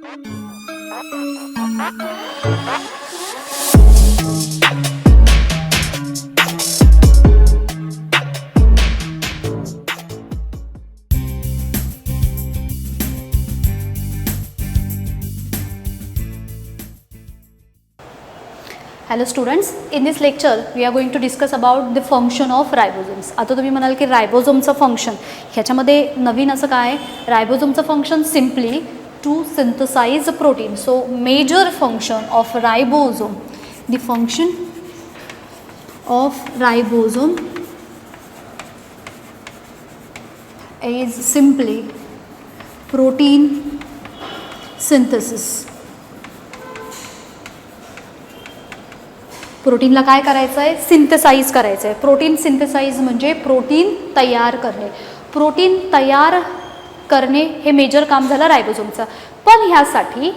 Hello students, in this lecture we are going to discuss about the function of ribosomes. आता तुम्ही म्हणाल की रायबोझोमचं function ह्याच्यामध्ये नवीन असं काय? रायबोझोमचं function simply to synthesize protein. So major function of ribosome, the function of ribosome is simply protein synthesis. प्रोटीनला काय करायचं आहे? सिंथेसाइज करायचं आहे. प्रोटीन सिंथेसाइज म्हणजे प्रोटीन तयार करणे. प्रोटीन तयार करणे हे मेजर काम झालं रायबोझोमचं. पण ह्यासाठी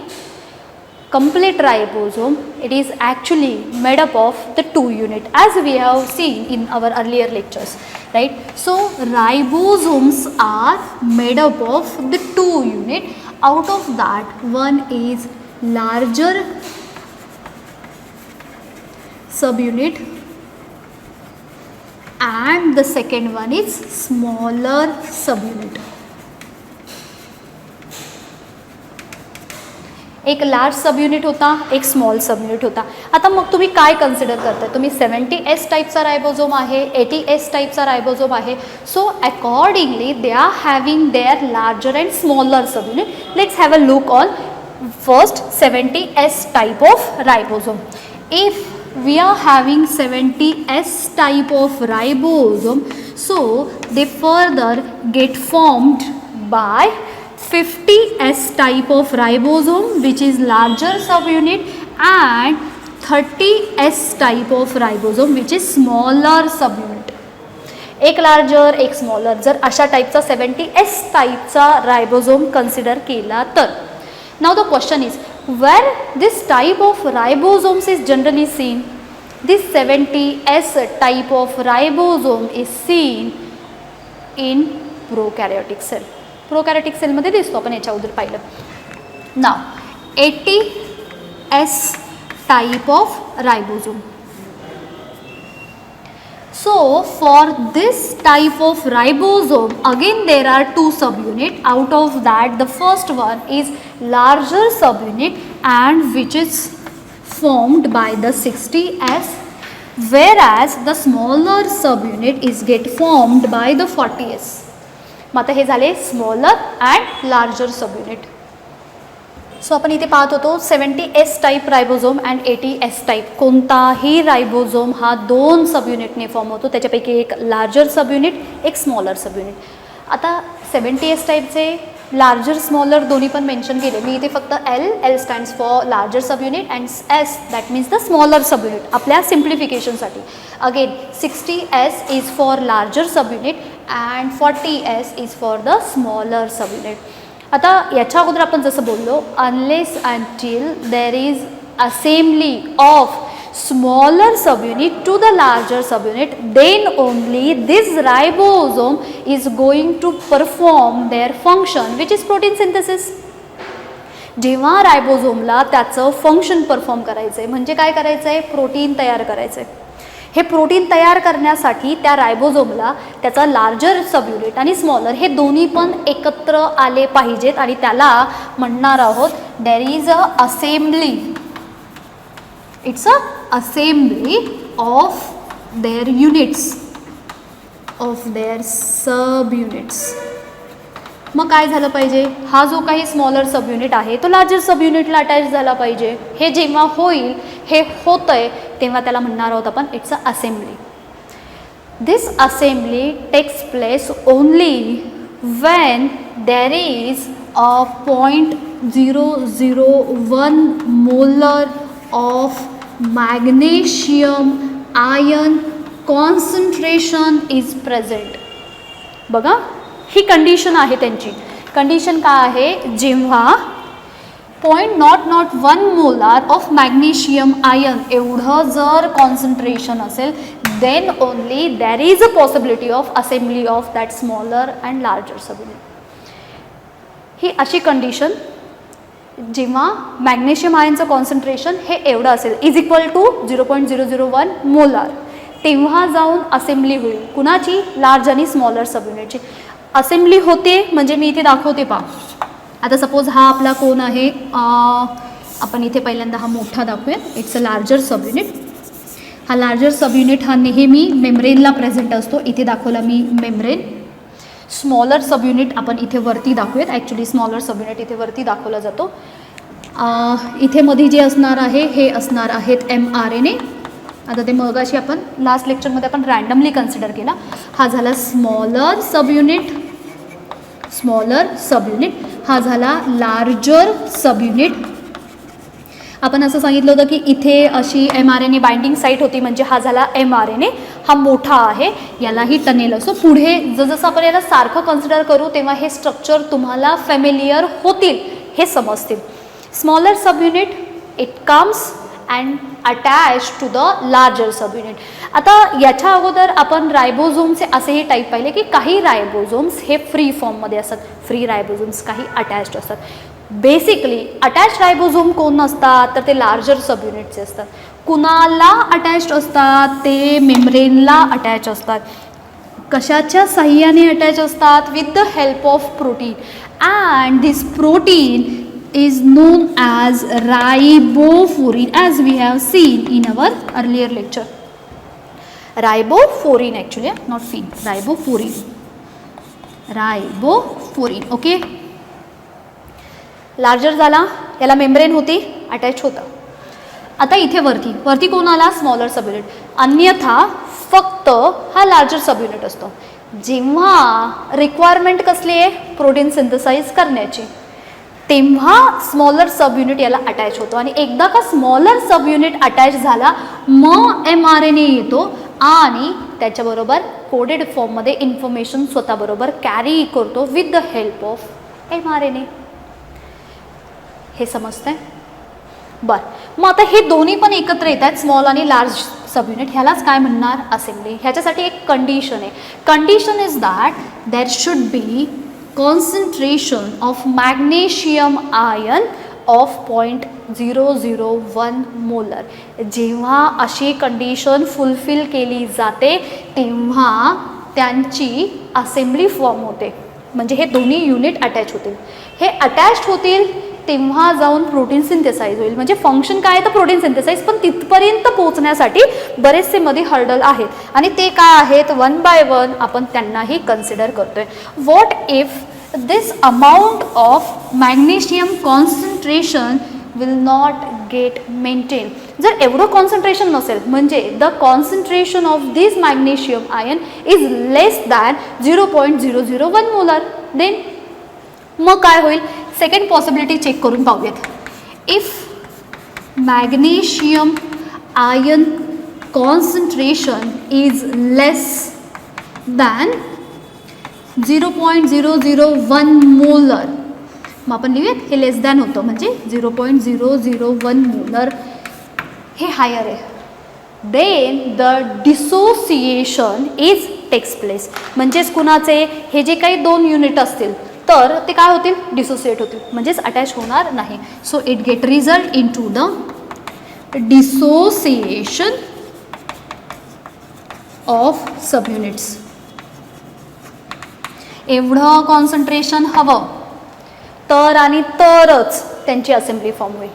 complete ribosome it is actually made up of the 2 unit as we have seen in our earlier lectures, right. So ribosomes are made up of the 2 unit. Out of that one is larger subunit and the second one is smaller subunit. एक large subunit होता, एक small subunit होता. आता मग तुम्ही काय consider करताय? तुम्ही 70S टाईपचा रायबोझोम आहे, 80S टाईपचा रायबोझोम आहे. So accordingly they are having their larger and smaller subunit. Let's have a look on first 70S type of ribosome. If we are having 70S type of ribosome, so they further get formed by 50S type of ribosome which is larger subunit and 30S type of ribosome which is smaller subunit. एक larger एक smaller जर अशा टाईपचा 70S टाईपचा ribosome consider केला तर. Now the question is where this type of ribosomes is generally seen. This 70S type of ribosome is seen in prokaryotic cell. Prokaryotic cell मध्ये दिसतो, आपण याच्या अगोदर पाहिलं. Now 80S type of ribosome. So for this type of ribosome again there are 2 subunit. Out of that the first one is larger subunit and which is formed by the 60S, whereas the smaller subunit is get formed by the 40S. मग आता हे झाले smaller and larger subunit. So आपण इथे पाहत होतो 70S type ribosome and 80S type. कोणताही ribosome हा 2 सबयुनिटने फॉर्म होतो, त्याच्यापैकी एक लार्जर सबयुनिट एक स्मॉलर सबयुनिट. आता 70S टाईपचे लार्जर स्मॉलर दोन्ही पण मेन्शन केले मी इथे. फक्त L stands for larger subunit and S that means the smaller subunit आपल्या सिम्प्लिफिकेशनसाठी. Again 60S is for larger subunit and 40S is for the smaller subunit. आता याच्या अगोदर आपण जसं बोललो unless until there is assembly of smaller subunit to the larger subunit, then only this ribosome is going to perform their function which is protein synthesis. जेव्हा रायबोझोमला त्याचं function perform करायचं आहे म्हणजे काय करायचं आहे? प्रोटीन तयार करायचं आहे. हे प्रोटीन तयार करण्यासाठी त्या रायबोझोमला त्याचा लार्जर सबयुनिट आणि स्मॉलर हे दोन्ही पण एकत्र आले पाहिजेत आणि त्याला म्हणणार आहोत देर is a assembly. It's a assembly of their units, of their subunits. मग काय झालं पाहिजे? हा जो काही स्मॉलर सबयुनिट आहे तो लार्जर सबयुनिटला अटॅच झाला पाहिजे. हे जेव्हा होईल, हे होतंय तेव्हा त्याला म्हणणार आहोत आपण it's a assembly. This assembly takes place only when there is a 0.001 molar of magnesium ion concentration is present. बघा ही कंडिशन आहे त्यांची. कंडिशन काय आहे? जेव्हा 0.001 मोलार ऑफ मॅग्नेशियम आयन एवढं जर कॉन्सन्ट्रेशन असेल then only there is a possibility of assembly of that smaller and larger subunit. ही अशी कंडिशन जेव्हा मॅग्नेशियम आयनचं कॉन्सन्ट्रेशन हे एवढं असेल इज इक्वल टू 0.001 मोलार, तेव्हा जाऊन असेंब्ली होईल. कुणाची? लार्ज आणि स्मॉलर सबयुनिटची असेंब्ली होते. म्हणजे मी इथे दाखवते पहा. आता सपोज हा आपला कोण आहे, आपण इथे पहिल्यांदा हा मोठा दाखवूया. It's a larger subunit. हा लार्जर सबयुनिट हा नेहमी मेम्ब्रेनला प्रेझेंट असतो. इथे दाखवला मी मेम्ब्रेन. स्मॉलर सबयुनिट आपण इथे वरती दाखवूयात. ॲक्च्युली स्मॉलर सबयुनिट इथे वरती दाखवला जातो. इथे मध्ये जे असणार आहे हे असणार आहेत mRNA. आता ते मगाशी आपण लास्ट लेक्चरमध्ये आपण रँडमली कन्सिडर केला. हा झाला स्मॉलर सबयुनिट. हा झाला लार्जर सबयुनिट. आपण असं सांगितलं होतं की इथे अशी mRNA बाइंडिंग साईट होती, म्हणजे हा झाला mRNA. हा मोठा आहे, यालाही टनेल असो. पुढे जसं आपण याला सारखं कन्सिडर करू तेव्हा हे स्ट्रक्चर तुम्हाला फॅमिलियर होतील, हे समजतील. Smaller subunit it comes and attach to the larger subunit. आता याच्या अगोदर आपण रायबोझोमचे असेही टाईप पाहिले की काही रायबोझोम्स हे फ्री फॉर्ममध्ये असतात, फ्री रायबोझोम्स काही अटॅच्ड असतात. बेसिकली अटॅच रायबोझोम कोण असतात तर ते लार्जर सबयुनिटचे असतात. कुणाला अटॅच्ड असतात? ते मेम्ब्रेनला अटॅच असतात. कशाच्या साह्याने अटॅच असतात? With the help of protein. And this protein is known as riboforin, as we have seen in our earlier lecture. Riboforin actually, not fin. Riboforin. Okay. Larger झाला, याला मेम्ब्रेन होती, attach होता. आता इथे वरती कोण आला? Smaller subunit. अन्यथा फक्त हा लार्जर सबयुनिट असतो. जेव्हा रिक्वायरमेंट कसली आहे? प्रोटीन सिंथेसाइज करण्याची, तेव्हा स्मॉलर सबयुनिट याला अटॅच होतो. आणि एकदा का स्मॉलर सबयुनिट अटॅच झाला मग mRNA येतो आणि त्याच्याबरोबर कोडेड फॉर्ममध्ये इन्फॉर्मेशन स्वतःबरोबर कॅरी करतो with the help of mRNA. हे समजतंय? बरं, मग आता हे दोन्ही पण एकत्र येत आहेत, स्मॉल आणि लार्ज सबयुनिट. ह्यालाच काय म्हणणार? असेंब्ली. ह्याच्यासाठी एक कंडिशन आहे. Condition is that there should be concentration of magnesium ion of 0.001 molar. जेव्हा अशी कंडिशन फुलफिल केली जाते तेव्हा त्यांची असेंब्ली फॉर्म होते. म्हणजे हे दोन्ही युनिट अटॅच होतील. हे अटॅच्ड होतील तेव्हा जाऊन प्रोटीन सिंथेसाइज होईल. म्हणजे फंक्शन काय आहे तर प्रोटीन सिंथेसाइज, पण तिथपर्यंत पोहोचण्यासाठी बरेचसे मध्ये हर्डल आहेत आणि ते काय आहेत? 1 by 1 आपण त्यांनाही कन्सिडर करतोय. What if this amount of magnesium concentration will not get maintained? जर एवढं कॉन्सन्ट्रेशन नसेल, म्हणजे the concentration of this magnesium ion is less than 0.001 molar, then मग काय होईल? सेकंड पॉसिबिलिटी चेक करून पाहूयात. If magnesium ion concentration is less than 0.001 molar, मग आपण लिहूयात हे लेस दॅन होतं म्हणजे 0.001 मोलर हे हायर आहे. Then the dissociation is takes place. म्हणजेच कुणाचे? हे जे काही दोन युनिट असतील तर ते काय होतील? डिसोसिएट होतील, म्हणजेच अटॅच होणार नाही. So it get result into the dissociation of subunits. एवढं कॉन्सन्ट्रेशन हवं तर आणि तरच त्यांची असेंब्ली फॉर्म होईल.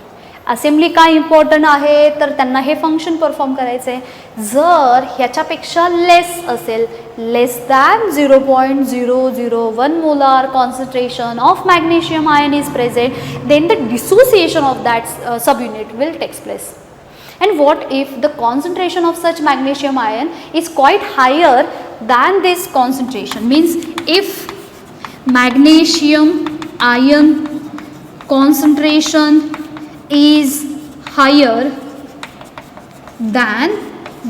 असेंब्ली काय इम्पॉर्टंट आहे तर त्यांना हे फंक्शन परफॉर्म करायचं आहे. जर ह्याच्यापेक्षा लेस असेल, less than 0.001 molar concentration of magnesium ion is present, then the dissociation of that subunit will takes place. And what if the concentration of such magnesium ion is quite higher than this concentration? Means if magnesium ion concentration is higher than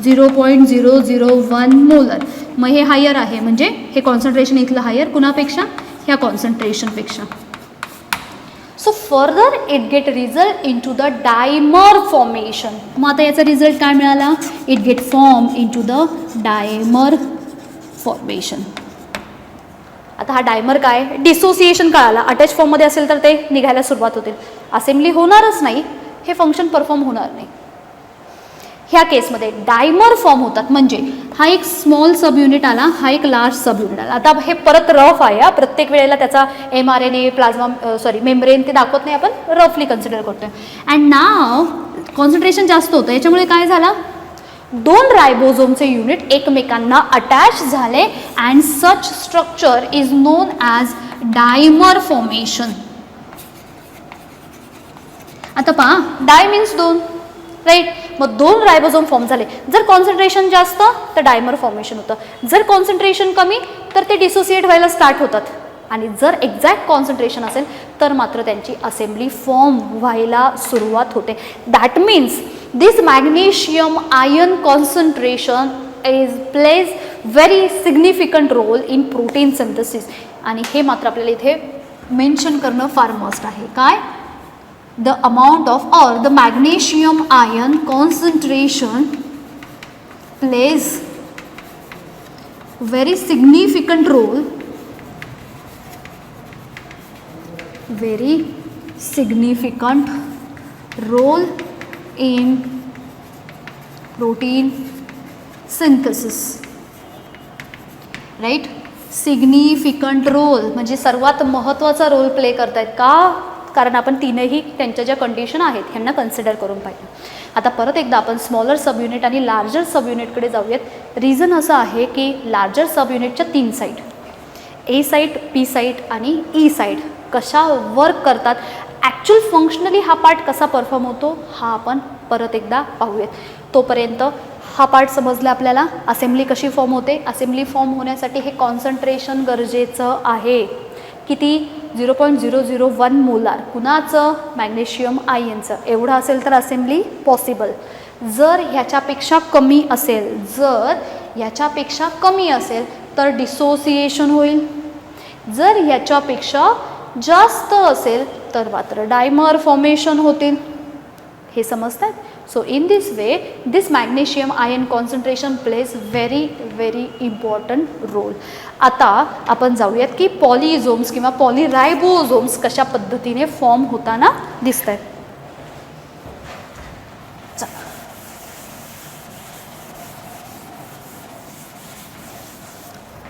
0.001 molar, मग हे higher आहे म्हणजे हे concentration इथलं higher कुणापेक्षा? ह्या कॉन्सन्ट्रेशनपेक्षा. So further it get result into the dimer formation. मग आता याचा रिझल्ट काय मिळाला? It get form into the dimer formation. आता हा डायमर काय, डिसोसिएशन कळाला, अटॅच फॉर्ममध्ये असेल तर ते निघायला सुरुवात होतील, असेंब्ली होणारच नाही, हे फंक्शन परफॉर्म होणार नाही. ह्या केसमध्ये डायमर फॉर्म होतात, म्हणजे हा एक स्मॉल सब युनिट आला, हा एक लार्ज सब युनिट आला. आता हे परत रफ आहे, प्रत्येक वेळेला त्याचा mRNA प्लाझ्मा मेम्ब्रेन ते दाखवत नाही, आपण रफली कन्सिडर करतोय. अँड नाव कॉन्सन्ट्रेशन जास्त होतं, याच्यामुळे काय झालं, दोन रायबोझोमचे युनिट एकमेकांना अटॅच झाले and such structure is known as dimer formation. आता पहा, डाय मीन्स दोन, राईट. मग दोन रायबोझोम फॉर्म झाले. जर कॉन्सन्ट्रेशन जास्त तर डायमर फॉर्मेशन होतं, जर कॉन्सन्ट्रेशन कमी तर ते डिसोसिएट व्हायला स्टार्ट होतात, आणि जर एक्झॅक्ट कॉन्सन्ट्रेशन असेल तर मात्र त्यांची असेंब्ली फॉर्म व्हायला सुरुवात होते. That means this magnesium ion concentration plays very significant role in protein synthesis. आणि हे मात्र आपल्याला इथे मेन्शन करणं फार मस्ट आहे. काय, the amount of or the magnesium ion concentration plays very significant role in protein synthesis, right. Significant role म्हणजे सर्वात महत्त्वाचा रोल प्ले करतायत. का, कारण आपण तीनही त्यांच्या ज्या कंडिशन आहेत ह्यांना कन्सिडर करून पाहिजे. आता परत एकदा आपण स्मॉलर सब युनिट आणि लार्जर सब युनिटकडे जाऊयात. रिझन असं आहे की लार्जर सब युनिटच्या 3 साईट, ए साईट, पी साईट आणि ई साईट कशा वर्क करतात, ॲक्च्युअल फंक्शनली हा पार्ट कसा परफॉर्म होतो हा आपण परत एकदा पाहूयात. तोपर्यंत हा पार्ट समजला आपल्याला. असेंब्ली कशी फॉर्म होते, असेंब्ली फॉर्म होण्यासाठी हे कॉन्सन्ट्रेशन गरजेचं आहे. किती, 0.001 मोलार. कुणाचं, मॅग्नेशियम आयनचं. एवढं असेल तर असेंब्ली पॉसिबल. जर ह्याच्यापेक्षा कमी असेल तर डिसोसिएशन होईल. जर ह्याच्यापेक्षा जास्त असेल तर मात्र डायमर फॉर्मेशन होतील. हे समजतात. So in this way this magnesium ion concentration plays very important role. आता आपण जाऊयात की पॉलिझोम्स किंवा पॉलिरायबोझोम्स कशा पद्धतीने फॉर्म होताना दिसत आहेत.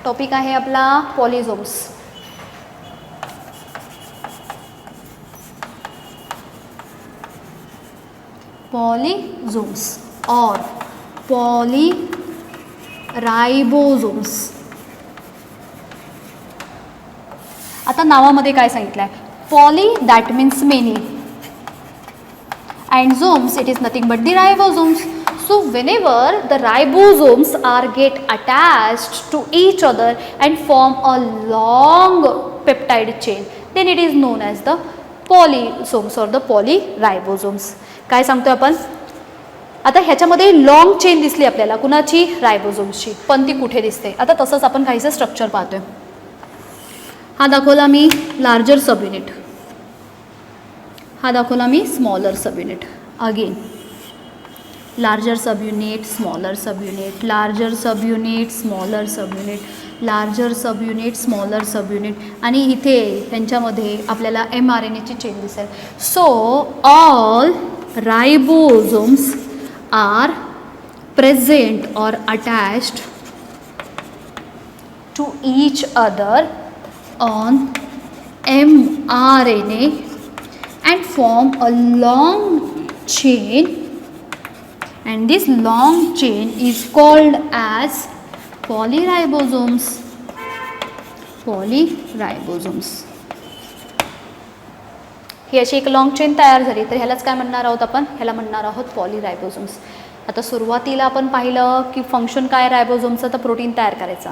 टॉपिक आहे आपला पॉलिझोम्स. पॉलिझोम्स और पॉलिरायबोझोम्स. आता नावामध्ये काय सांगितलं आहे, poly that means many and somes it is nothing but the ribosomes. So whenever the ribosomes are get attached to each other and form a long peptide chain, then it is known as the polysomes or the polyribosomes. काय सांगतोय आपण आता, ह्याच्यामध्ये long chain दिसली आपल्याला, कुणाची, रायबोझोम्सची, पण ती कुठे दिसते. आता तसंच आपण काहीचं स्ट्रक्चर पाहतोय. हा दाखवला मी लार्जर सब युनिट, हा दाखवला मी smaller subunit. Again larger subunit, smaller subunit, larger subunit, smaller subunit, larger subunit, smaller subunit, आणि इथे त्यांच्यामध्ये आपल्याला mRNAची चेन दिसेल. So all ribosomes are present और attached to each other on mRNA and form a long chain, and this long chain is called as polyribosomes. Polyribosomes. ही अशी एक long chain तयार झाली तर ह्यालाच काय म्हणणार आहोत आपण, ह्याला म्हणणार आहोत पॉलिरायबोझोम्स. आता सुरुवातीला आपण पाहिलं की फंक्शन काय रायबोझोमचं, तर प्रोटीन तयार करायचा.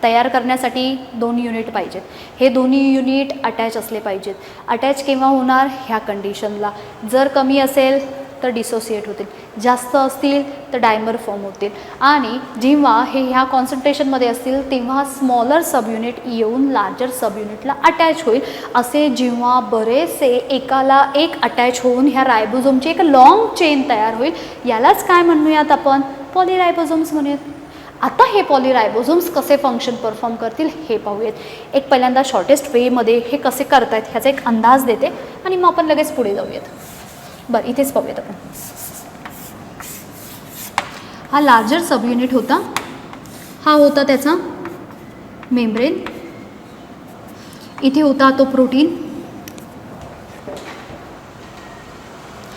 तयार करण्यासाठी 2 युनिट पाहिजेत. हे दोन्ही युनिट अटॅच असले पाहिजेत. अटॅच केव्हा होणार, ह्या कंडिशनला. जर कमी असेल तर डिसोसिएट होतील, जास्त असतील तर डायमर फॉर्म होतील. आणि जेव्हा हे ह्या कॉन्सन्ट्रेशनमध्ये असतील तेव्हा स्मॉलर सब युनिट येऊन लार्जर सब युनिटला अटॅच होईल. असे जेव्हा बरेचसे एकाला एक अटॅच होऊन ह्या रायबोझोमची एक लॉंग चेन तयार होईल, यालाच काय म्हणूयात आपण, पॉलिरायबोझोम्स म्हणूयात. आता हे पॉलीरायबोझोम्स कसे फंक्शन परफॉर्म करतील हे पाहूयात. एक पहिल्यांदा शॉर्टेस्ट वेमध्ये हे कसे करतायत ह्याचा एक अंदाज देते आणि मग आपण लगेच पुढे जाऊयात. बरं, इथेच पाहूयात आपण. हा लार्जर सब युनिट होता, हा होता त्याचा मेम्ब्रेन, इथे होता तो प्रोटीन,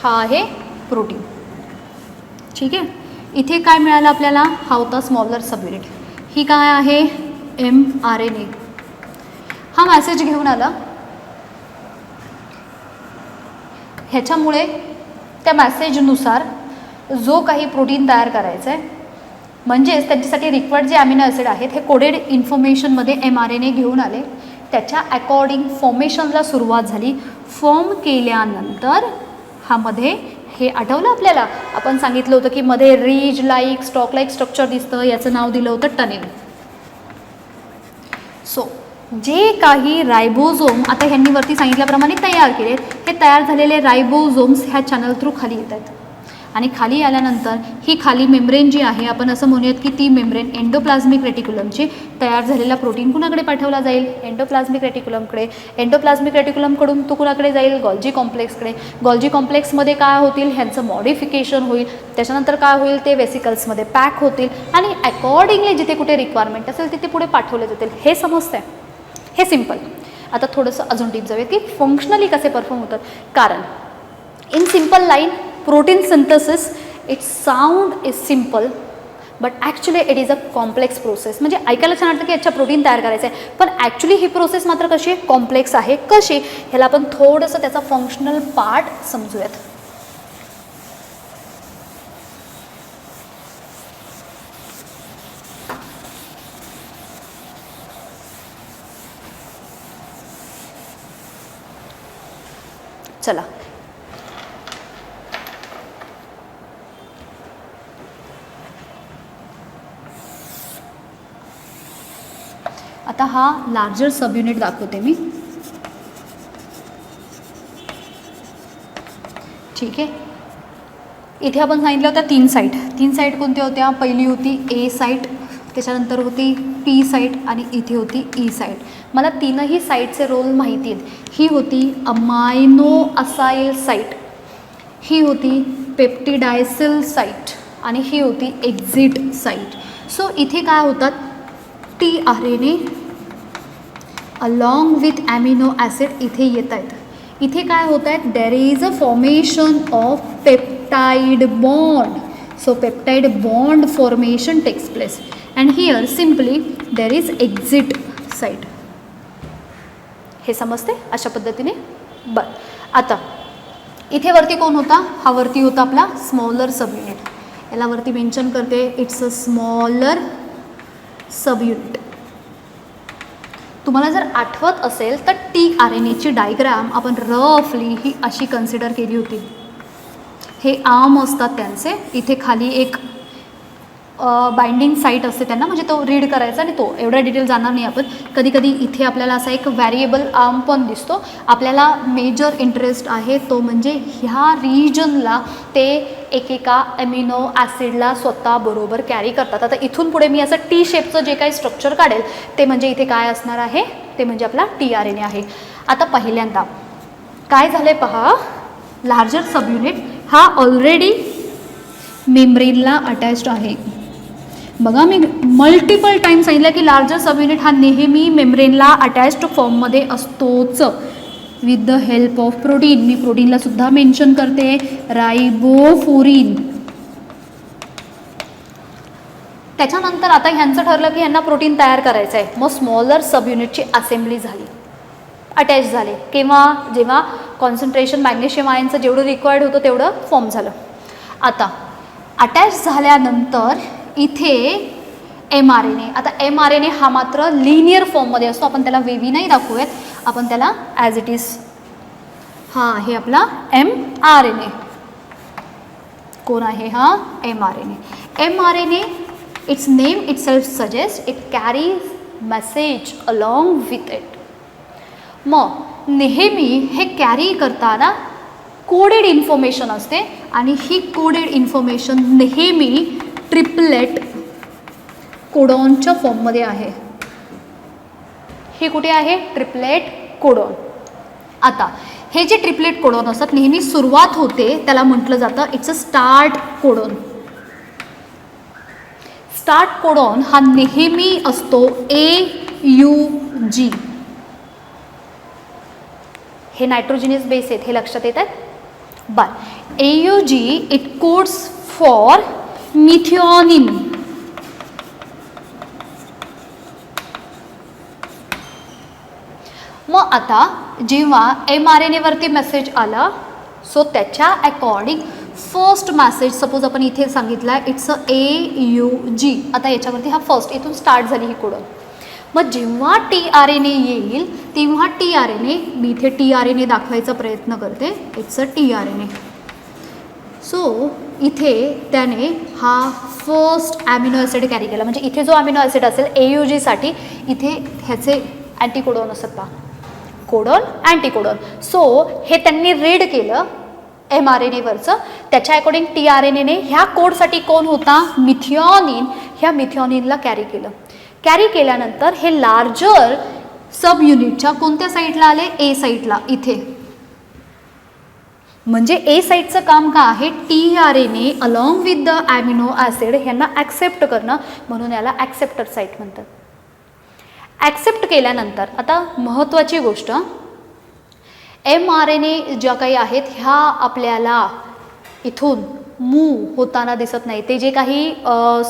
हा आहे प्रोटीन. ठीक आहे. इथे काय मिळालं आपल्याला, हा होता स्मॉलर सब युनिट. ही काय आहे, mRNA. हा मॅसेज घेऊन आला, ह्याच्यामुळे त्या मॅसेजनुसार जो काही प्रोटीन तयार करायचं आहे, म्हणजेच त्यांच्यासाठी रिक्वायर्ड जे अमिनो ॲसिड आहेत हे कोडेड इन्फॉर्मेशनमध्ये mRNA घेऊन आले, त्याच्या अकॉर्डिंग फॉर्मेशनला सुरुवात झाली. फॉर्म केल्यानंतर हा मध्ये हे आठवलं आपल्याला, आपण सांगितलं होतं की मध्ये ridge like stock like structure दिसतं, याचं नाव दिलं होतं टनेल. सो जे काही रायबोझोम आता ह्यांनी वरती सांगितल्याप्रमाणे तयार केले, हे तयार झालेले रायबोझोम्स ह्या चॅनल थ्रू खाली येत आहेत आणि खाली आल्यानंतर ही खाली मेम्ब्रेन जी आहे, आपण असं म्हणूयात की ती मेम्ब्रेन एंडोप्लाझ्मिक रेटिक्युलमची तयार झालेला प्रोटीन कुणाकडे पाठवला जाईल, एंडोप्लाझ्मिक रेटिक्युलमकडे. एंडोप्लाझ्मिक रेटिक्युलमकडून तो कुणाकडे जाईल, गॉल्जी कॉम्प्लेक्सकडे. गॉल्जी कॉम्प्लेक्समध्ये काय होतील, ह्यांचं मॉडिफिकेशन होईल, त्याच्यानंतर काय होईल, ते वेसिकल्समध्ये पॅक होतील आणि अकॉर्डिंगली जिथे कुठे रिक्वायरमेंट असेल तिथे पुढे पाठवले जातील. हे समजतंय, हे सिम्पल. आता थोडंसं अजून डीप जाऊया की फंक्शनली कसे परफॉर्म होतात. कारण in simple line protein synthesis, its sound is simple but actually it is a complex process. म्हणजे ऐकायला छान वाटतं की अच्छा प्रोटीन तयार करायचं आहे, पण ॲक्च्युली ही प्रोसेस मात्र कशी आहे, कॉम्प्लेक्स आहे. कशी, ह्याला आपण थोडंसं त्याचा फंक्शनल पार्ट समजूयात. चला, आता हा लार्जर सब युनिट दाखवते मी. ठीक आहे. इथे आपण सांगितलं होतं तीन साईट कोणत्या होत्या, पहिली होती ए साईट, त्याच्यानंतर होती पी साईट आणि इथे होती ई साईट. मला तीनही साईटचे रोल माहिती आहेत. ही होती अमायनो असाइल साईट, ही होती पेप्टिडायसिल साईट आणि ही होती एक्झिट साईट. सो इथे काय होतात, tRNA along with amino acid इथे येत आहेत. इथे काय होत आहेत, there is a formation of peptide bond. So peptide bond formation takes place and here simply there is exit site. हे समजते अशा पद्धतीने. बरं, आता इथे वरती कोण होता, हा वरती होता आपला स्मॉलर सब युनिट. याला वरती मेन्शन करते, it's a smaller sub unit. तुम्हाला जर आठवत असेल तर tRNAची डायग्राम आपण रफली ही अशी कन्सिडर केली होती. हे आर्म असतात त्यांचे, इथे खाली एक बाइंडिंग साईट असते त्यांना, म्हणजे तो रीड करायचा आणि तो एवढा डिटेल जाणार नाही आपण. कधी कधी इथे आपल्याला असा एक व्हॅरिएबल आर्म पण दिसतो. आपल्याला मेजर इंटरेस्ट आहे तो म्हणजे ह्या रिजनला ते एकेका अमिनो ॲसिडला स्वतः बरोबर कॅरी करतात. आता इथून पुढे मी असं टी शेपचं जे काही स्ट्रक्चर काढेल ते म्हणजे इथे काय असणार आहे, ते म्हणजे आपला tRNA आहे. आता पहिल्यांदा काय झालं आहे पहा, लार्जर सब युनिट हा ऑलरेडी मेम्ब्रेनला अटॅच्ड आहे. बघा, मी मल्टिपल टाईम सांगितलं की लार्जर सब युनिट हा नेहमी मेम्ब्रेनला अटॅच्ड फॉर्ममध्ये असतोच with the help of protein. मी प्रोटीनला सुद्धा मेन्शन करते, रायबोफोरिन. त्याच्यानंतर आता ह्यांचं ठरलं की ह्यांना प्रोटीन तयार करायचं आहे, मग स्मॉलर सब युनिटची असेंब्ली झाली, अटॅच झाले. जेव्हा कॉन्सन्ट्रेशन मॅग्नेशियम आयनचं जेवढं रिक्वायर्ड होतं तेवढं फॉर्म झालं. आता अटॅच झाल्यानंतर इथे mRNA. आता mRNA हा मात्र लिनियर फॉर्ममध्ये असतो, आपण त्याला वेवी नाही दाखवूयात, आपण त्याला ॲज इट इज, हा आहे आपला mRNA. कोण आहे हा mRNA. mRNA, it's name it self suggest, it carries message along with it. मग नेहमी हे कॅरी करताना कोडेड इन्फॉर्मेशन असते आणि ही कोडेड इन्फॉर्मेशन नेहमी ट्रिपलेट कोडॉनच्या फॉर्ममध्ये आहे. हे कुठे आहे? Triplet codon. आता हे जे ट्रिपलेट कोडॉन असतात नेहमी सुरुवात होते त्याला म्हटलं जातं it's a start codon. Start codon हा नेहमी असतो AUG. हे नायट्रोजिनस बेस आहेत हे लक्षात येत आहेत. बरं, AUG it codes for methionine. मग आता जेव्हा mRNA वरती मेसेज आला सो त्याच्या अकॉर्डिंग फर्स्ट मेसेज सपोज आपण इथे सांगितलं आहे इट्स अ AUG. आता याच्यावरती हा फर्स्ट इथून स्टार्ट झाली ही कोडॉन. मग जेव्हा tRNA येईल तेव्हा tRNA, मी इथे tRNA दाखवायचा प्रयत्न करते, इट्स अ tRNA. सो इथे त्याने हा फर्स्ट ॲमिनो ॲसिड कॅरी केला. म्हणजे इथे जो ॲमिनो ॲसिड असेल AUG साठी इथे ह्याचे अँटीकोडॉन असतात पहा, कोडॉन अँटीकोडॉन. सो हे त्यांनी रीड केलं mRNAवरचं. त्याच्या अकॉर्डिंग tRNAने ह्या कोडसाठी कोण होता? मिथिओनिन. ह्या मिथिओनिनला कॅरी केलं. कॅरी केल्यानंतर हे लार्जर सब युनिटच्या कोणत्या साईडला आले? A साईडला इथे. म्हणजे A साईडचं काम का आहे? tRNA along with the amino acid ह्यांना ॲक्सेप्ट करणं, म्हणून याला ॲक्सेप्टर साईट म्हणतात. ॲक्सेप्ट केल्यानंतर आता महत्त्वाची गोष्ट, mRNA ज्या काही आहेत ह्या आपल्याला इथून मूव्ह होताना दिसत नाही. ते जे काही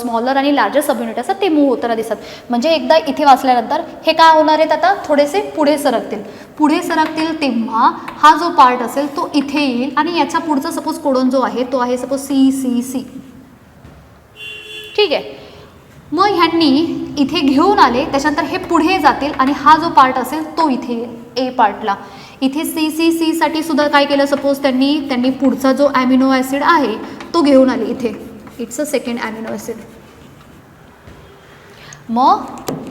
स्मॉलर आणि लार्जर सबयुनिट असतात ते मूव्ह होताना दिसत. म्हणजे एकदा इथे वाचल्यानंतर हे काय होणार आहेत? आता थोडेसे पुढे सरकतील. पुढे सरकतील तेव्हा हा जो पार्ट असेल तो इथे येईल आणि याच्या पुढचा सपोज कोडॉन जो आहे तो आहे सपोज CCC. ठीक आहे. मग ह्यांनी इथे घेऊन आले, त्याच्यानंतर हे पुढे जातील आणि हा जो पार्ट असेल तो इथे येईल A पार्टला. इथे CCC साठी सुद्धा काय केलं? सपोज त्यांनी पुढचा जो ॲमिनो ॲसिड आहे तो घेऊन आले इथे, it's a second amino acid. मग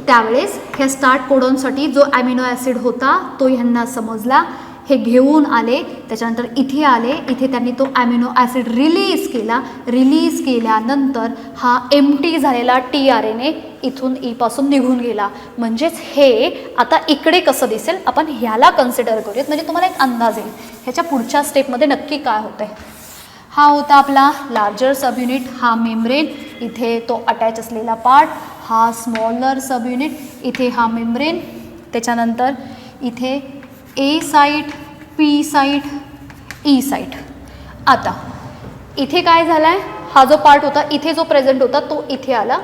त्यावेळेस ह्या स्टार्ट कोडॉनसाठी जो ॲमिनो ॲसिड होता तो ह्यांना समजला, हे घेऊन आले. त्याच्यानंतर इथे आले, इथे त्यांनी तो ॲमिनो ॲसिड रिलीज केला. रिलीज केल्यानंतर हा एम्प्टी झालेला tRNA इथून पासून निघून गेला. म्हणजेच हे आता इकडे कसं दिसेल आपण ह्याला कन्सिडर करूयात, म्हणजे तुम्हाला एक अंदाज येईल ह्याच्या पुढच्या स्टेपमध्ये नक्की काय होतं आहे. हा होता आपला लार्जर सब युनिट, हा मेम्ब्रेन, इथे तो अटॅच असलेला पार्ट, हा स्मॉलर सब युनिट, इथे हा मेम्ब्रेन, त्याच्यानंतर इथे A site, P site, E site. आता इथे काय झालं आहे? हा जो पार्ट होता इथे जो प्रेझेंट होता तो इथे आला.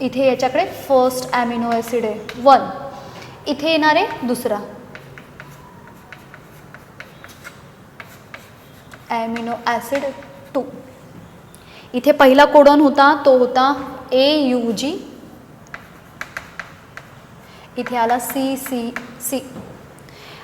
इथे याच्याकडे फर्स्ट ॲमिनो ॲसिड आहे 1, इथे येणार आहे दुसरा ॲमिनो ॲसिड 2. इथे पहिला कोडॉन होता तो होता AUG, इथे आला CCC.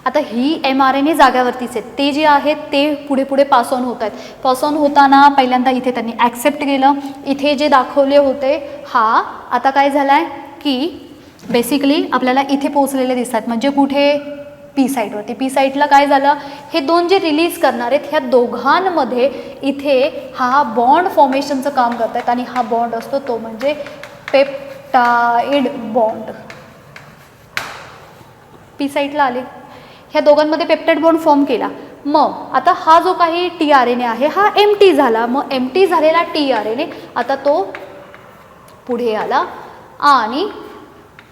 आता ही mRNA जाग्यावरतीच आहेत, ते जे आहेत ते पुढे पुढे पास ऑन होत आहेत. पास ऑन होताना पहिल्यांदा इथे त्यांनी ॲक्सेप्ट केलं. इथे जे दाखवले होते हा आता काय झाला आहे की बेसिकली आपल्याला इथे पोहोचलेले दिसतात. म्हणजे कुठे? P साईटवरती. P साईटला काय झालं? हे दोन जे रिलीज करणार आहेत ह्या दोघांमध्ये इथे हा बॉन्ड फॉर्मेशनचं काम करत आहेत आणि हा बॉन्ड असतो तो म्हणजे पेप्टाइड बॉन्ड. P साईटला आले, ह्या दोघांमध्ये पेप्टाइड बॉन्ड फॉर्म केला. मग आता हा जो काही tRNA आहे हा एम्प्टी झाला. मग एम्प्टी झालेला tRNA आता तो पुढे आला आणि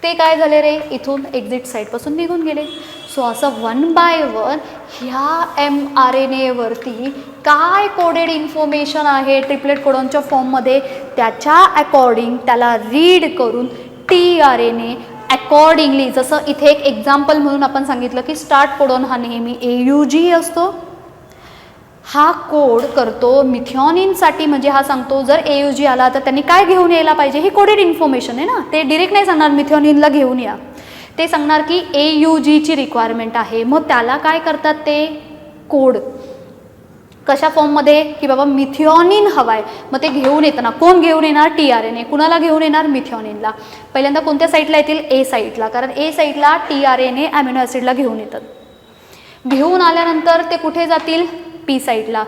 ते काय झाले रे? इथून एक्झिट साईटपासून निघून गेले. सो असं 1 बाय 1 ह्या mRNA वरती काय कोडेड इन्फॉर्मेशन आहे ट्रिपलेट कोडॉनच्या फॉर्ममध्ये त्याच्या अकॉर्डिंग त्याला रीड करून tRNA अकॉर्डिंगली, जसं इथे एक एक्झाम्पल म्हणून आपण सांगितलं की स्टार्ट कोडॉन हा नेहमी AUG असतो, हा कोड करतो मिथिओनिनसाठी. म्हणजे हा सांगतो जर AUG आला तर त्यांनी काय घेऊन यायला पाहिजे, ही कोडेड इन्फॉर्मेशन आहे ना. ते डिरेक्ट नाही सांगणार मिथिओनिनला घेऊन या, ते सांगणार की AUGची रिक्वायरमेंट आहे. मग त्याला काय करतात ते कोड कशा फॉर्ममध्ये की बाबा मिथिओनिन हवा आहे. मग ते घेऊन येताना कोण घेऊन येणार? tRNA. कुणाला घेऊन येणार? मिथिओनिनला. पहिल्यांदा कोणत्या साईटला येतील? A साईटला, कारण A साईटला tRNA ॲमिनो ॲसिडला घेऊन येतात. घेऊन आल्यानंतर ते कुठे जातील? P साईटला.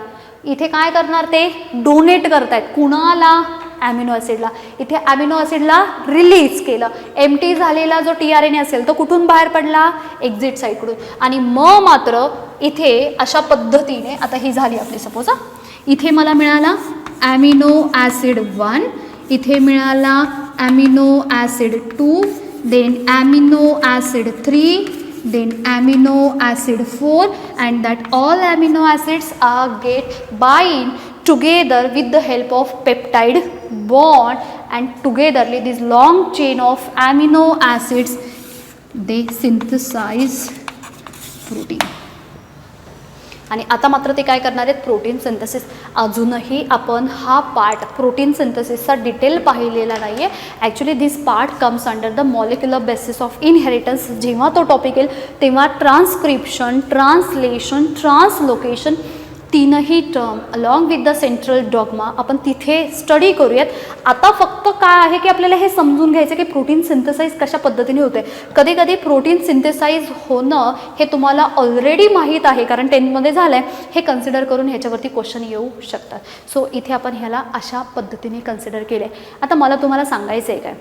इथे काय करणार ते डोनेट करतायत कुणाला ॲमिनो ॲसिडला. इथे ॲमिनो ॲसिडला रिलीज केलं. एम्प्टी झालेला जो TRNA असेल तो कुठून बाहेर पडला एक्झिट साईडकडून. आणि मग मात्र इथे अशा पद्धतीने आता ही झाली आपली सपोज इथे मला मिळाला ॲमिनो ॲसिड 1 इथे मिळाला amino acid 2 then amino acid 3 then amino acid 4 and that all amino acids are get bind together with the help of peptide bond and togetherly this long chain of amino acids they synthesize protein. आणि आता मात्र ते काय करणार आहेत protein synthesis. अजूनही आपण हा पार्ट प्रोटीन सिंथेसिसचा डिटेल पाहिलेला नाही आहे. Actually this part comes under the molecular basis of inheritance. जेव्हा तो टॉपिक येईल तेव्हा ट्रान्सक्रिप्शन, ट्रान्सलेशन, ट्रान्सलोकेशन तीनही term along with the central dogma आपण तिथे स्टडी करूयात. आता फक्त काय आहे की आपल्याला हे समजून घ्यायचं की प्रोटीन सिंथेसाइज कशा पद्धतीने होते. कधी कधी प्रोटीन सिंथेसाइज होणं हे तुम्हाला ऑलरेडी माहीत आहे कारण 10मध्ये झालं आहे. हे कन्सिडर करून ह्याच्यावरती क्वेश्चन येऊ शकतात. सो इथे आपण ह्याला अशा पद्धतीने कन्सिडर केले. आता मला तुम्हाला सांगायचं आहे काय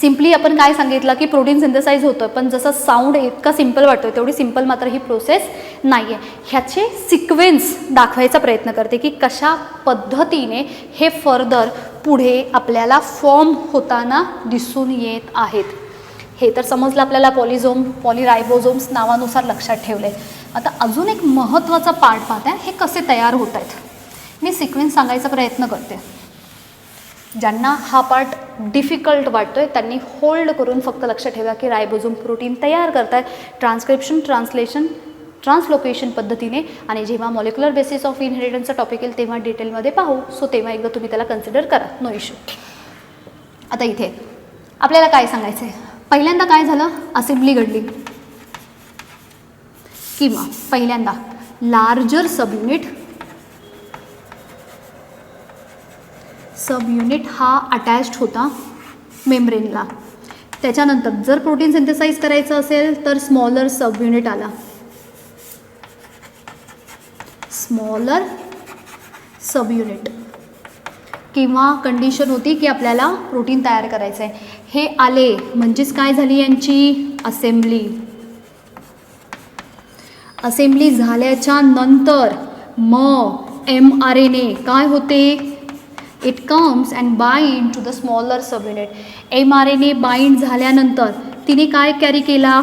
सिम्पली आपण काय सांगितलं की प्रोटीन सिंथेसाइज होतं पण जसं साऊंड इतका सिम्पल वाटतो तेवढी सिम्पल मात्र ही प्रोसेस नाही आहे. ह्याचे सिक्वेन्स दाखवायचा प्रयत्न करते की कशा पद्धतीने हे फर्दर पुढे आपल्याला फॉर्म होताना दिसून येत आहेत. हे तर समजलं आपल्याला पॉलिझोम पॉलीरायबोझोम्स नावानुसार लक्षात ठेवले. आता अजून एक महत्त्वाचा पार्ट पाहत आहे हे कसे तयार होत आहेत. मी सिक्वेन्स सांगायचा प्रयत्न करते. ज्यांना हा पार्ट डिफिकल्ट वाटतो आहे त्यांनी होल्ड करून फक्त लक्ष ठेवा की रायबोझोम प्रोटीन तयार करत आहेत ट्रान्सक्रिप्शन, ट्रान्सलेशन, ट्रान्सलोकेशन पद्धतीने. आणि जेव्हा मॉलिक्युलर बेसिस ऑफ इनहेरिटन्सचा टॉपिक येईल तेव्हा डिटेलमध्ये पाहू. सो तेव्हा एकदा तुम्ही त्याला कन्सिडर करा, नो इश्यू. आता इथे आपल्याला काय सांगायचं आहे पहिल्यांदा काय झालं असेंब्ली घडली किंवा पहिल्यांदा लार्जर सब युनिट हा अटॅच्ड होता मेम्ब्रेनला. त्याच्यानंतर जर प्रोटीन सिंथेसाइज करायचं असेल तर स्मॉलर सब युनिट आला. स्मॉलर सब युनिट किंवा कंडिशन होती की आपल्याला प्रोटीन तयार करायचं आहे. हे आले म्हणजेच काय झाली यांची असेंब्ली. असेंब्ली झाल्याच्या नंतर मग mRNA काय होते it comes and bind to the smaller subunit. mRNA bind झाल्यानंतर तिने काय कॅरी केला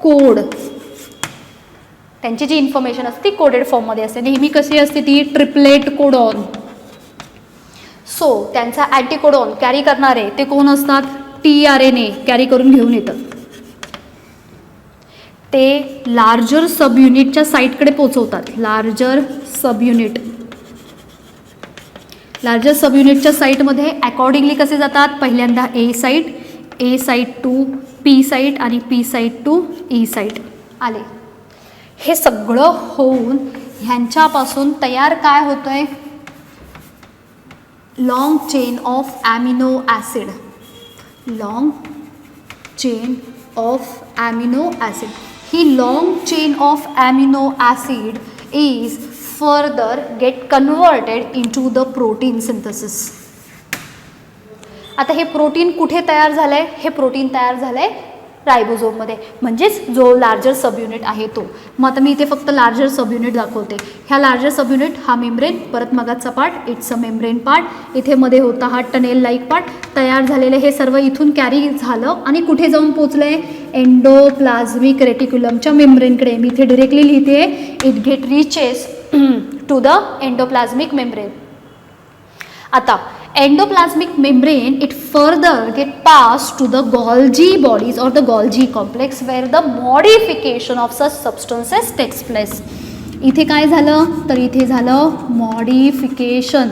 कोड. त्यांची जी इन्फॉर्मेशन असते ती कोडेड फॉर्ममध्ये असते. नेहमी कशी असते ती ट्रिपलेट कोडॉन. सो त्यांचा अँटीकोडॉन कॅरी करणारे ते कोण असतात tRNA कॅरी करून घेऊन येतात. ते लार्जर सब युनिटच्या साईटकडे पोचवतात. लार्जर सब युनिटच्या साईटमध्ये अकॉर्डिंगली कसे जातात पहिल्यांदा A site to P site आणि P site to E site आले. हे सगळं होऊन ह्यांच्यापासून तयार काय होतंय long chain of amino acid. Long chain of amino acid. ही long chain of amino acid is further get converted into the protein synthesis. आता हे प्रोटीन कुठे तयार झालंय हे प्रोटीन तयार झालंय रायबोझोममध्ये म्हणजेच जो लार्जर सब युनिट आहे तो. मग आता मी इथे फक्त लार्जर सब युनिट दाखवते. ह्या लार्जर सब युनिट हा मेम्ब्रेन परत मगाचा part it's a membrane part. इथे मध्ये होता हा टनेल लाईक पार्ट. तयार झालेले हे सर्व इथून कॅरी झालं आणि कुठे जाऊन पोचलंय एंडोप्लाझ्मिक रेटिक्युलमच्या मेम्ब्रेनकडे. मी इथे डिरेक्टली लिहिते it get reaches to the endoplasmic membrane. आता endoplasmic membrane it further get passed to the Golgi bodies or the Golgi complex where the modification of such substances takes place. इथे काय झालं तर इथे झालं मॉडिफिकेशन.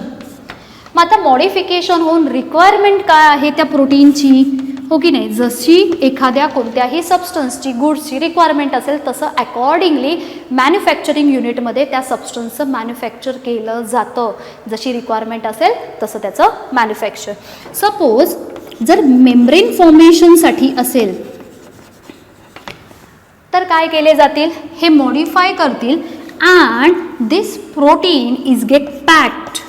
मग आता मॉडिफिकेशन होऊन रिक्वायरमेंट काय आहे त्या प्रोटीनची हो की नाही. जशी एखाद्या कोणत्याही सबस्टन्सची गुड्सची रिक्वायरमेंट असेल तसं अकॉर्डिंगली मॅन्युफॅक्चरिंग युनिटमध्ये त्या सबस्टन्सचं मॅन्युफॅक्चर केलं जातं. जशी रिक्वायरमेंट असेल तसं त्याचं मॅन्युफॅक्चर. सपोज जर मेम्ब्रेन फॉर्मेशनसाठी असेल तर काय केले जातील हे मॉडिफाय करतील and this protein is get packed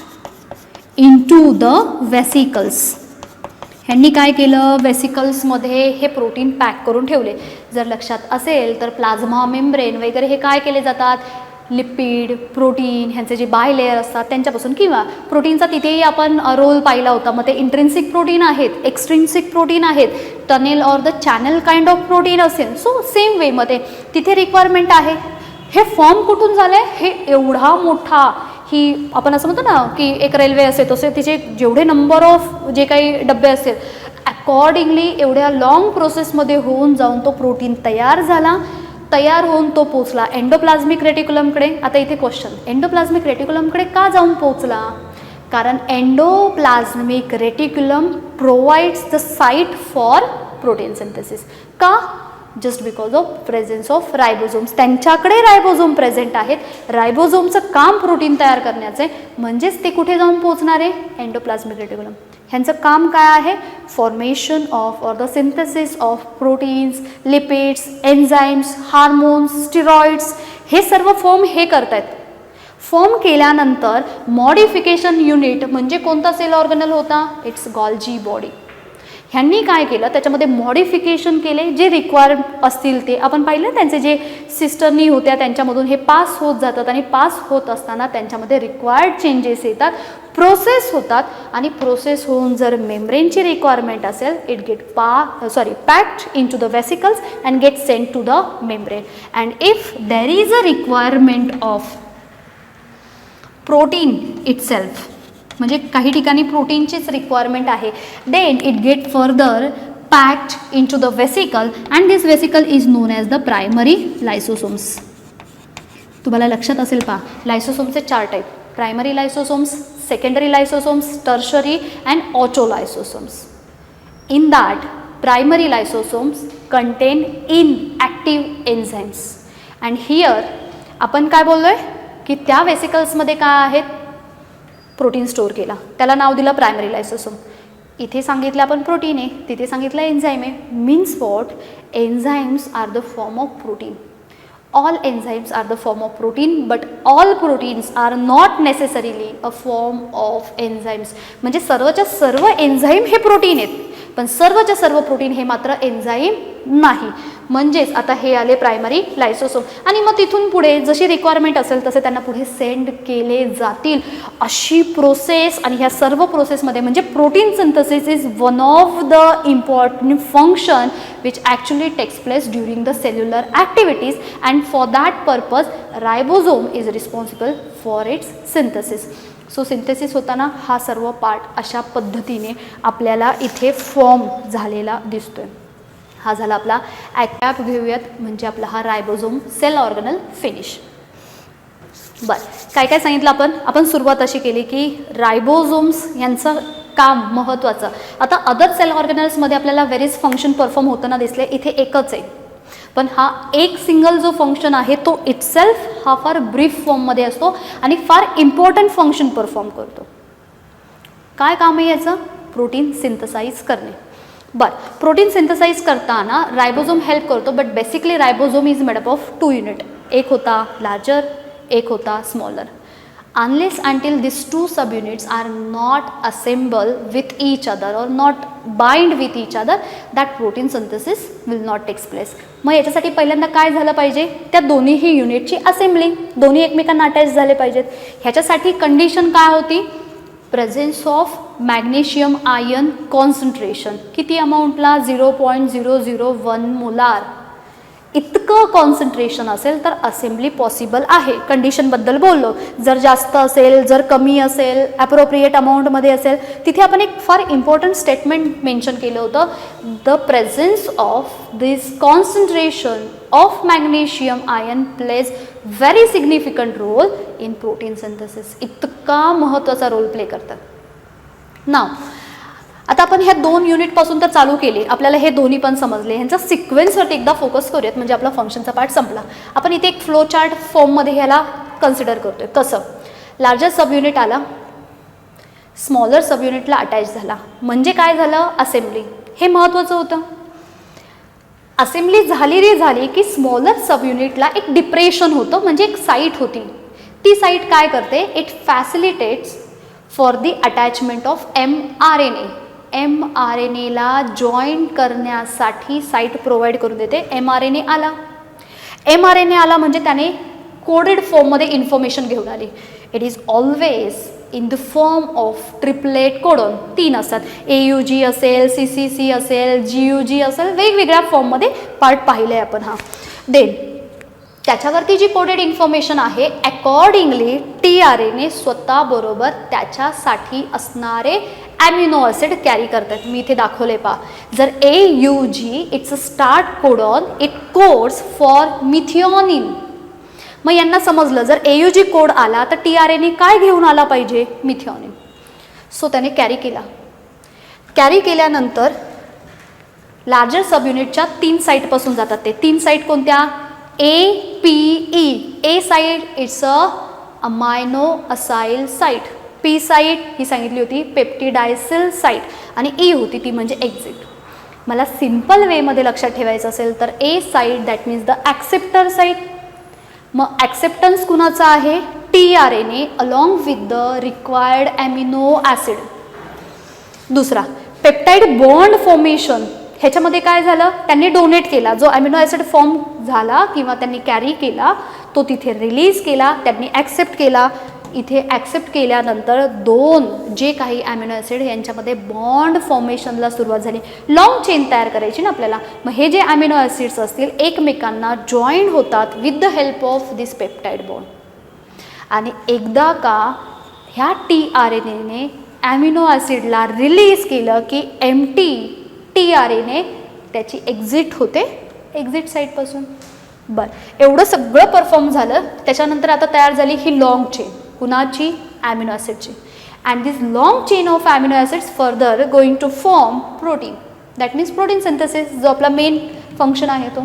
into the vesicles. ह्यांनी काय केलं, वेसिकल्समध्ये हे प्रोटीन पॅक करून ठेवले. जर लक्षात असेल तर प्लाझ्मा मेम्ब्रेन वगैरे हे काय केले जातात, लिपिड प्रोटीन ह्यांचे जे बाय लेअर असतात त्यांच्यापासून, किंवा प्रोटीनचा तिथेही आपण रोल पाहिला होता. मग ते इंट्रिन्सिक प्रोटीन आहेत, एक्स्ट्रिन्सिक प्रोटीन आहेत, tunnel or the channel kind of protein असेल. सो सेम वेमध्ये तिथे रिक्वायरमेंट आहे. हे फॉर्म कुठून झाले, हे एवढा मोठा, ही आपण असं म्हणतो ना की एक रेल्वे असेल तसे तिचे जेवढे नंबर ऑफ जे काही डबे असतील अकॉर्डिंगली एवढ्या लॉंग प्रोसेसमध्ये होऊन जाऊन तो प्रोटीन तयार झाला. तयार होऊन तो पोचला एंडोप्लाझ्मिक रेटिक्युलमकडे. आता इथे क्वेश्चन, एंडोप्लाझ्मिक रेटिक्युलमकडे का जाऊन पोचला, कारण endoplasmic reticulum provides the site for protein synthesis. का, just because of presence of ribosomes. त्यांच्याकडे रायबोझोम प्रेझेंट आहेत. रायबोझोमचं काम प्रोटीन तयार करण्याचं आहे, म्हणजेच ते कुठे जाऊन पोचणार आहे, एंडोप्लाझ्मिक रेटिक्युलम. ह्यांचं काम काय आहे, formation of or the synthesis of proteins, lipids, enzymes, hormones, steroids, हे सर्व फॉर्म हे करतायत. फॉर्म केल्यानंतर मॉडिफिकेशन युनिट म्हणजे कोणता सेल ऑर्गनल होता, इट्स गॉल्जी बॉडी. ह्यांनी काय केलं, त्याच्यामध्ये मॉडिफिकेशन केले, जे रिक्वायर असतील ते आपण पाहिलं. त्यांचे जे सिस्टरनी होत्या त्यांच्यामधून हे पास होत जातात आणि पास होत असताना त्यांच्यामध्ये रिक्वायर्ड चेंजेस येतात, प्रोसेस होतात आणि प्रोसेस होऊन जर मेम्ब्रेनची रिक्वायरमेंट असेल it get packed into the vesicles and get sent to the membrane. And if there is a requirement of protein itself, म्हणजे काही ठिकाणी प्रोटीनचीच रिक्वायरमेंट आहे, then it get further packed into the vesicle and this vesicle is known as the primary lysosomes. तुम्हाला लक्षात असेल पहा, लायसोसोमचे 4 type, primary lysosomes, secondary lysosomes, tertiary and autolysosomes. In that primary लायसोसोम्स contain inactive enzymes. And here आपण काय बोललो आहे की त्या वेसिकल्समध्ये काय आहेत, प्रोटीन स्टोअर केला, त्याला नाव दिलं प्रायमरी लायसोसोम. इथे सांगितलं आपण प्रोटीन आहे, तिथे सांगितलं एन्झाईम आहे. Means what, enzymes are the form of protein. All enzymes are the form of protein, but all proteins are not necessarily a form of enzymes. म्हणजे सर्वच्या सर्व एन्झाईम हे प्रोटीन आहेत, पण सर्वच्या सर्व प्रोटीन हे मात्र एन्झाईम नाही. म्हणजेच आता हे आले प्रायमरी लायसोसोम. आणि मग तिथून पुढे जशी रिक्वायरमेंट असेल तसे त्यांना पुढे सेंड केले जातील, अशी प्रोसेस. आणि ह्या सर्व प्रोसेसमध्ये म्हणजे protein synthesis is one of the important function which actually takes place during the cellular activities and for that purpose ribosome is responsible for its synthesis. So synthesis होताना हा सर्व पार्ट अशा पद्धतीने आपल्याला इथे फॉर्म झालेला दिसतोय. हा झाला आपला ॲक्टॅप घेऊयात, म्हणजे आपला हा रायबोझोम सेल ऑर्गनल फिनिश. बरं, काय काय सांगितलं आपण सुरुवात अशी केली की रायबोझोम्स यांचं काम महत्त्वाचं. आता अदर सेल ऑर्गनल्समध्ये आपल्याला व्हेरियस फंक्शन परफॉर्म होताना दिसले, इथे एकच आहे. पण हा एक सिंगल जो फंक्शन आहे तो इटसेल्फ हा फार ब्रीफ फॉर्ममध्ये असतो आणि फार इम्पॉर्टंट फंक्शन परफॉर्म करतो. काय काम आहे याचं, प्रोटीन सिंथसाइज करणे. बरं, प्रोटीन सिंथसाइज करताना रायबोझोम हेल्प करतो, but basically ribosome is made up of 2 unit. एक होता लार्जर, एक होता smaller. unless until these 2 subunits are not assemble with each other or not bind with each other, that protein synthesis will not take place. मग याच्यासाठी पहिल्यांदा काय झालं पाहिजे, त्या दोन्हीही युनिटची असेंबली, दोन्ही एकमेकांना अटॅच झाले पाहिजेत. ह्याच्यासाठी कंडिशन काय होती, presence of magnesium ion concentration. किती अमाऊंटला, 0.001 मोलार. इतकं कॉन्सन्ट्रेशन असेल तर असेंब्ली पॉसिबल आहे. कंडिशनबद्दल बोललो, जर जास्त असेल, जर कमी असेल, ॲप्रोप्रिएट अमाऊंटमध्ये असेल, तिथे आपण एक फार इम्पॉर्टंट स्टेटमेंट मेन्शन केलं होतं, the presence of this concentration of magnesium ion plays very significant role in protein synthesis. इतका महत्त्वाचा रोल प्ले करतात. नाव आता आपण ह्या 2 युनिटपासून तर चालू केले, आपल्याला हे दोन्ही पण समजले. ह्यांचा सिक्वेन्सवरती एकदा फोकस करूयात, म्हणजे आपला फंक्शनचा पार्ट संपला. आपण इथे एक फ्लो चार्ट फॉर्ममध्ये ह्याला कन्सिडर करतोय. कसं, लार्जर सब युनिट आला, स्मॉलर सब युनिटला अटॅच झाला, म्हणजे काय झालं, असेंब्ली. हे महत्त्वाचं होतं. असेंब्ली झाली की स्मॉलर सब युनिटला एक डिप्रेशन होतं, म्हणजे एक साईट होती. ती साईट काय करते, it facilitates for the attachment of mRNA. mRNAला जॉईन करण्यासाठी साईट प्रोव्हाइड करून देते. mRNA आला म्हणजे त्याने कोडेड फॉर्ममध्ये इन्फॉर्मेशन घेऊन आली. It is always in the form of triplet codon. 3 असतात, AUG असेल, CCC असेल, GUG असेल, वेगवेगळ्या फॉर्ममध्ये पार्ट पाहिले आहे आपण. देन त्याच्यावरती जी कोडेड इन्फॉर्मेशन आहे, अकॉर्डिंगली tRNA स्वतःबरोबर त्याच्यासाठी असणारे ॲमिनो ॲसिड कॅरी करतात. मी इथे दाखवले पहा. जर AUG it's a start codon, it codes for methionine. मग यांना समजलं जर AUG कोड आला तर tRNA काय घेऊन आला पाहिजे, मिथिओनिन. सो त्याने कॅरी केल्यानंतर लार्जर सब युनिटच्या 3 साईटपासून जातात. ते 3 साईट कोणत्या, APE. A site it's a amino acyl site. P site ही सांगितली होती पेप्टिडायसिल साईट, आणि E होती ती म्हणजे एक्झिट. मला सिम्पल वेमध्ये लक्षात ठेवायचं असेल तर A site that means the acceptor site. मग ॲक्सेप्टन्स कुणाचा आहे, tRNA along with the required amino acid. दुसरा पेप्टाईड बॉन्ड फॉर्मेशन. ह्याच्यामध्ये काय झालं, त्यांनी डोनेट केला, जो ॲमिनो ॲसिड फॉर्म झाला किंवा त्यांनी कॅरी केला तो तिथे रिलीज केला, त्यांनी ॲक्सेप्ट केला. इथे ॲक्सेप्ट केल्यानंतर 2 जे काही ॲमिनो ॲसिड यांच्यामध्ये बॉन्ड फॉर्मेशनला सुरुवात झाली. लॉंग चेन तयार करायची ना आपल्याला. मग हे जे ॲमिनो ॲसिड्स असतील एकमेकांना जॉईन होतात with the help of this peptide bond. आणि एकदा का ह्या tRNAने ॲमिनो ॲसिडला रिलीज केलं की tRNA त्याची एक्झिट होते एक्झिट साईटपासून. बरं, एवढं सगळं परफॉर्म झालं. त्याच्यानंतर आता तयार झाली ही लॉंग चेन, कुणाची, ॲमिनो ॲसिडची. And this long chain of amino acids further going to form protein. That means protein synthesis, जो आपला मेन फंक्शन आहे तो.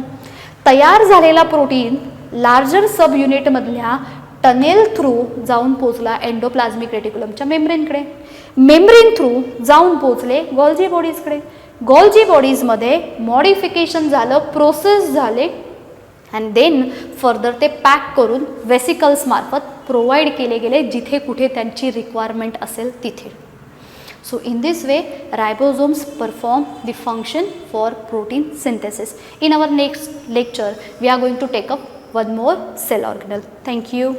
तयार झालेला प्रोटीन लार्जर सब युनिटमधल्या टनेल थ्रू जाऊन पोचला एंडोप्लाझ्मिक रेटिक्युलमच्या मेम्ब्रेनकडे. मेम्ब्रेन थ्रू जाऊन पोचले गोल्जी बॉडीजकडे. गोल्जी बॉडीजमध्ये मॉडिफिकेशन झालं, प्रोसेस झाले, अँड देन फर्दर ते पॅक करून वेसिकल्स मार्फत प्रोव्हाइड केले गेले जिथे कुठे त्यांची रिक्वायरमेंट असेल तिथे. So in this way ribosomes perform the function for protein synthesis. In our next lecture we are going to take up one more cell organelle. Thank you.